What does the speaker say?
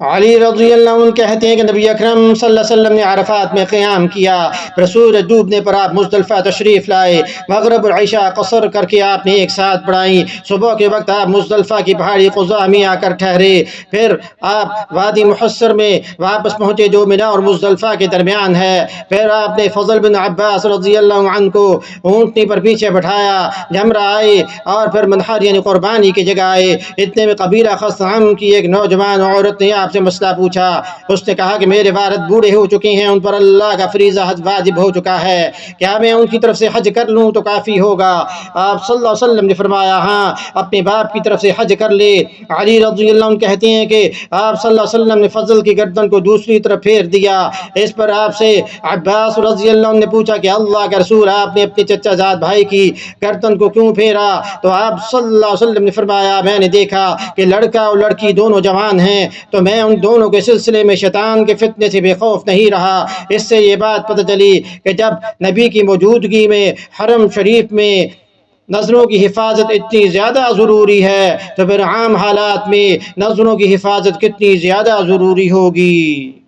علی رضی اللہ عنہ کہتے ہیں کہ نبی اکرم صلی اللہ علیہ وسلم نے عرفات میں قیام کیا، پھر سورج ڈوبنے پر آپ مزدلفہ تشریف لائے، مغرب اور عشاء قصر کر کے آپ نے ایک ساتھ پڑھائیں، صبح کے وقت آپ مزدلفہ کی پہاڑی قضاء میں آ کر ٹھہرے، پھر آپ وادی محصر میں واپس پہنچے جو منا اور مزدلفہ کے درمیان ہے، پھر آپ نے فضل بن عباس رضی اللہ عنہ کو اونٹنی پر پیچھے بٹھایا، جمرہ آئے اور پھر منحر یعنی قربانی کی جگہ آئے۔ اتنے میں قبیلہ خثعم کی ایک نوجوان عورت نے آپ سے مسئلہ پوچھا، اس نے کہا کہ میرے والد بوڑھے ہو چکے ہیں، ان پر اللہ کا فریضہ حج واجب ہو چکا ہے، کیا میں ان کی طرف سے حج کر لوں تو کافی ہوگا؟ آپ صلی اللہ علیہ وسلم نے فرمایا ہاں، اپنے باپ کی طرف سے حج کر لے۔ علی رضی اللہ عنہ کہتے ہیں کہ آپ صلی اللہ علیہ وسلم نے فضل کی گردن کو دوسری طرف پھیر دیا، اس پر آپ سے عباس رضی اللہ عنہ نے پوچھا کہ اللہ کے رسول آپ نے اپنے چچا زاد بھائی کی گردن کو کیوں پھیرا؟ تو آپ صلی اللہ علیہ وسلم نے فرمایا میں نے دیکھا کہ لڑکا اور لڑکی دونوں جوان ہیں، تو میں ان دونوں کے سلسلے میں شیطان کے فتنے سے بے خوف نہیں رہا۔ اس سے یہ بات پتہ چلی کہ جب نبی کی موجودگی میں حرم شریف میں نظروں کی حفاظت اتنی زیادہ ضروری ہے تو پھر عام حالات میں نظروں کی حفاظت کتنی زیادہ ضروری ہوگی۔